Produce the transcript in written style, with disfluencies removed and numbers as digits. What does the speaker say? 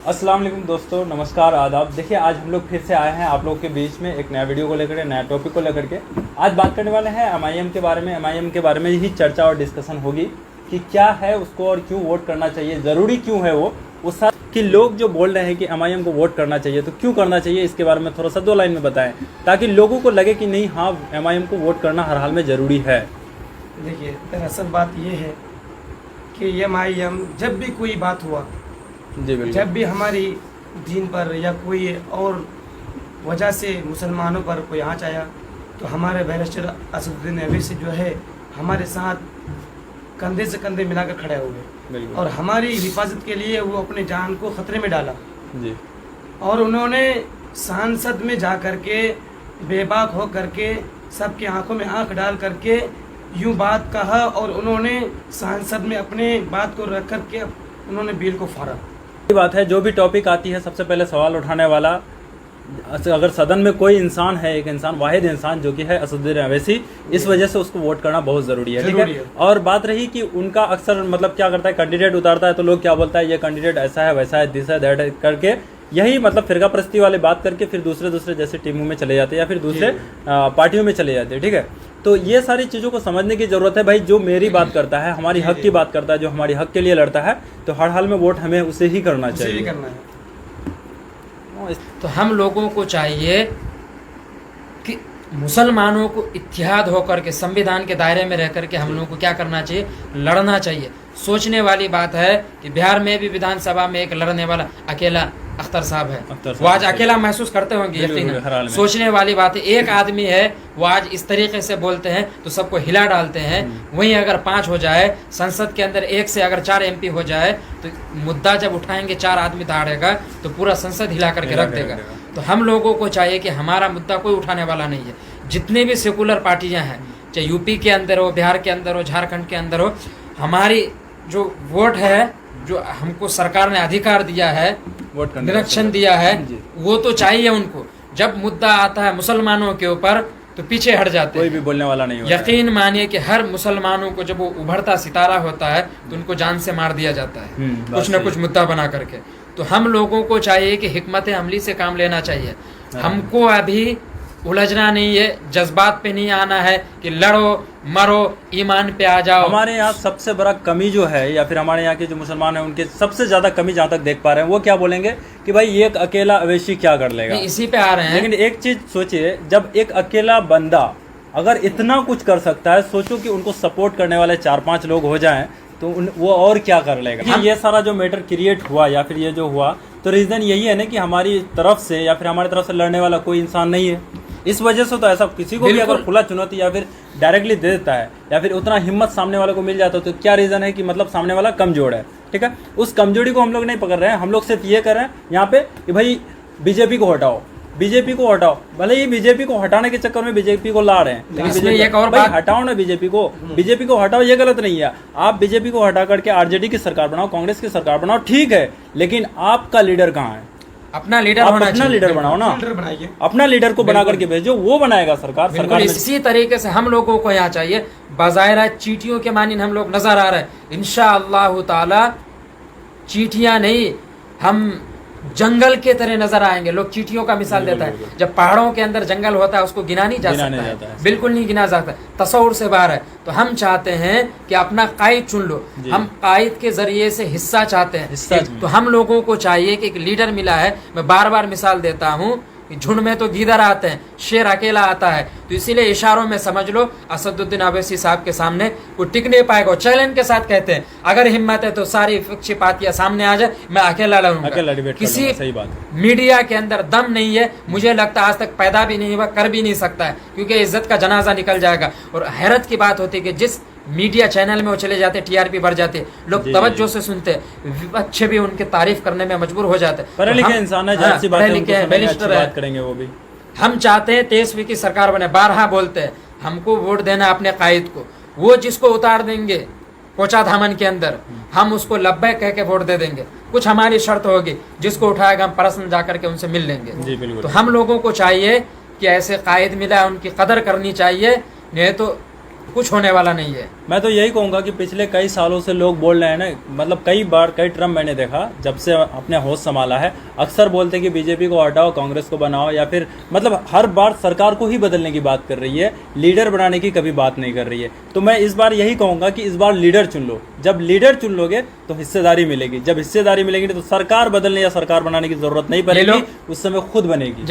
अस्सलाम वालेकुम दोस्तों, नमस्कार, आदाब। देखिए, आज हम लोग फिर से आए हैं आप लोगों के बीच में एक नया वीडियो को लेकर के, नया टॉपिक को लेकर के। आज बात करने वाले हैं MIM के बारे में। MIM के बारे में ही चर्चा और डिस्कशन होगी कि क्या है उसको और क्यों वोट करना चाहिए, ज़रूरी क्यों है वो उस कि लोग जो बोल रहे हैं कि MIM को वोट करना चाहिए, तो क्यों करना चाहिए, इसके बारे में थोड़ा सा 2 लाइन में बताएं, ताकि लोगों को लगे कि नहीं, हाँ, MIM को वोट करना हर हाल में ज़रूरी है। देखिए, दरअसल बात ये है कि MIM जब भी कोई बात हुआ, जी बिल्कुल, जब भी हमारी दीन पर या कोई और वजह से मुसलमानों पर कोई आँच आया, तो हमारे बैरिस्टर असदुद्दीन ओवैसी जो है हमारे साथ कंधे से कंधे मिलाकर खड़े हुए और हमारी हिफाजत के लिए वो अपने जान को ख़तरे में डाला जी। और उन्होंने सांसद में जा कर के बेबाक हो करके सबकी आंखों में आंख डाल करके यूं बात कहा और उन्होंने सांसद में अपने बात को रख करके उन्होंने बिल को फाड़ा। बात है, जो भी टॉपिक आती है सबसे पहले सवाल उठाने वाला, अगर सदन में कोई इंसान है, एक इंसान, वाहिद इंसान, जो कि है असदुद्दीन ओवैसी, इस वजह से उसको वोट करना बहुत ज़रूरी है, ठीक है। और बात रही कि उनका अक्सर मतलब क्या करता है, कैंडिडेट उतारता है तो लोग क्या बोलता है, ये कैंडिडेट ऐसा है, वैसा है, दिस है, दैट है करके, यही मतलब फिरका परस्ती वाली बात करके फिर दूसरे जैसे टीमों में चले जाते हैं या फिर दूसरे पार्टियों में चले जाते हैं, ठीक है। तो ये सारी चीज़ों को समझने की ज़रूरत है भाई। जो मेरी बात करता है, हमारी हक की बात करता है, जो हमारी हक के लिए लड़ता है, तो हर हाल में वोट हमें उसे ही करना चाहिए। तो हम लोगों को चाहिए कि मुसलमानों को इत्तेहाद होकर के संविधान के दायरे में रह करके हम लोगों को क्या करना चाहिए, लड़ना चाहिए। सोचने वाली बात है कि बिहार में भी विधानसभा में एक लड़ने वाला अकेला अख्तर साहब है, वो आज अकेला महसूस करते होंगे यकीनन। सोचने वाली बात है, एक आदमी है वो आज इस तरीके से बोलते हैं तो सबको हिला डालते हैं। वहीं अगर 5 हो जाए, संसद के अंदर 1 से अगर 4 MP हो जाए, तो मुद्दा जब उठाएंगे 4 आदमी दहाड़ेगा तो पूरा संसद हिला करके रख देगा। तो हम लोगों को चाहिए कि हमारा मुद्दा कोई उठाने वाला नहीं है। जितने भी सेकुलर पार्टियां हैं, चाहे यूपी के अंदर हो, बिहार के अंदर हो, झारखंड के अंदर हो, हमारी जो वोट है, जो हमको सरकार ने अधिकार दिया है, वोट करने निरीक्षण दिया है, वो तो चाहिए उनको। जब मुद्दा आता है मुसलमानों के ऊपर तो पीछे हट जाते हैं, कोई भी बोलने वाला नहीं होता। यकीन मानिए कि हर मुसलमानों को जब वो उभरता सितारा होता है तो उनको जान से मार दिया जाता है, कुछ न कुछ मुद्दा बना करके। तो हम लोगों को चाहिए कि हिकमत अमली से काम लेना चाहिए। हमको अभी उलझना नहीं है, जज्बात पे नहीं आना है कि लड़ो मरो ईमान पे आ जाओ। हमारे यहाँ सबसे बड़ा कमी जो है, या फिर हमारे यहाँ के जो मुसलमान हैं उनके सबसे ज़्यादा कमी जहाँ तक देख पा रहे हैं, वो क्या बोलेंगे कि भाई ये एक अकेला अवैसी क्या कर लेगा, इसी पे आ रहे हैं। लेकिन एक चीज़ सोचिए, जब एक अकेला बंदा अगर इतना कुछ कर सकता है, सोचो कि उनको सपोर्ट करने वाले 4-5 लोग हो जाएं तो वो और क्या कर लेगा। ये सारा जो मैटर क्रिएट हुआ या फिर ये जो हुआ, तो रीज़न यही है ना कि हमारी तरफ से या फिर हमारी तरफ से लड़ने वाला कोई इंसान नहीं है। इस वजह से तो ऐसा किसी को भी अगर खुला चुनौती या फिर डायरेक्टली दे देता है या फिर उतना हिम्मत सामने वाले को मिल जाता है, तो क्या रीज़न है कि मतलब सामने वाला कमजोर है, ठीक है। उस कमजोरी को हम लोग नहीं पकड़ रहे हैं। हम लोग सिर्फ ये कर रहे हैं यहाँ पे कि भाई बीजेपी को हटाओ, बीजेपी को हटाओ। भले ही बीजेपी को हटाने के चक्कर में बीजेपी को ला रहे हैं, लेकिन एक और बात, हटाओ ना बीजेपी को हटाओ, ये गलत नहीं है। आप बीजेपी को हटा करके RJD की सरकार बनाओ, कांग्रेस की सरकार बनाओ, ठीक है, लेकिन आपका लीडर कहाँ है? अपना लीडर आप अपना लीडर बनाओ ना, अपना लीडर को बना करके भेजो, वो बनाएगा सरकार। सरकार इसी तरीके से हम लोगों को यहाँ चाहिए। बाज़ाहिर चीटियों के मानिन हम लोग नजर आ रहे हैं, इंशाअल्लाह ताला चीटियां नहीं, हम जंगल के तरह नजर आएंगे। लोग चीटियों का मिसाल देता है, जब पहाड़ों के अंदर जंगल होता है उसको गिना नहीं जा सकता है, बिल्कुल नहीं गिना जाता, तसव्वुर से बाहर है। तो हम चाहते हैं कि अपना कायद चुन लो, हम कायद के जरिए से हिस्सा चाहते हैं। तो हम लोगों को चाहिए कि एक लीडर मिला है। मैं बार बार मिसाल देता हूँ, झुंड में तो गीदड़ आते हैं, शेर अकेला आता है। तो इसीलिए इशारों में समझ लो, असदुद्दीन ओवैसी साहब के सामने वो टिक नहीं पाएगा। चैलेंज के साथ कहते हैं, अगर हिम्मत है तो सारी विपक्षी पार्टियां सामने आ जाए, मैं अकेला लड़ूंगा। किसी मीडिया के अंदर दम नहीं है, मुझे लगता है आज तक पैदा भी नहीं हुआ, कर भी नहीं सकता है, क्योंकि इज्जत का जनाजा निकल जाएगा। और हैरत की बात होती है कि जिस मीडिया चैनल में वो चले जाते, TRP बढ़ जाते, लोग तवज्जो से सुनते, विपक्ष भी उनकी तारीफ करने में मजबूर हो जाते। पढ़े लिखे इंसान है, पढ़े लिखे बैरिस्टर है, करेंगे वो भी। हम चाहते हैं तेजस्वी की सरकार बने। 12 बोलते हैं हमको वोट देना अपने कायद को, वो जिसको उतार देंगे कोचा धामन के अंदर, हम उसको लब्बैक कह के वोट दे देंगे। कुछ हमारी शर्त होगी, जिसको उठाएगा हम पर्सनल जाकर के उनसे मिल लेंगे। तो हम लोगों को चाहिए कि ऐसे कायद मिला है, उनकी कदर करनी चाहिए, नहीं तो कुछ होने वाला नहीं है। मैं तो यही कहूंगा कि पिछले कई सालों से लोग बोल रहे हैं ना, मतलब कई बार कई टर्म मैंने देखा जब से अपने होश संभाला है, अक्सर बोलते हैं कि बीजेपी को हटाओ, कांग्रेस को बनाओ, या फिर मतलब हर बार सरकार को ही बदलने की बात कर रही है, लीडर बनाने की कभी बात नहीं कर रही है। तो मैं इस बार यही कहूंगा कि इस बार लीडर चुन लो। जब लीडर चुन लोगे तो हिस्सेदारी मिलेगी, जब हिस्सेदारी मिलेगी तो सरकार बदलने या सरकार बनाने की जरूरत नहीं पड़ेगी, उस समय खुद बनेगी।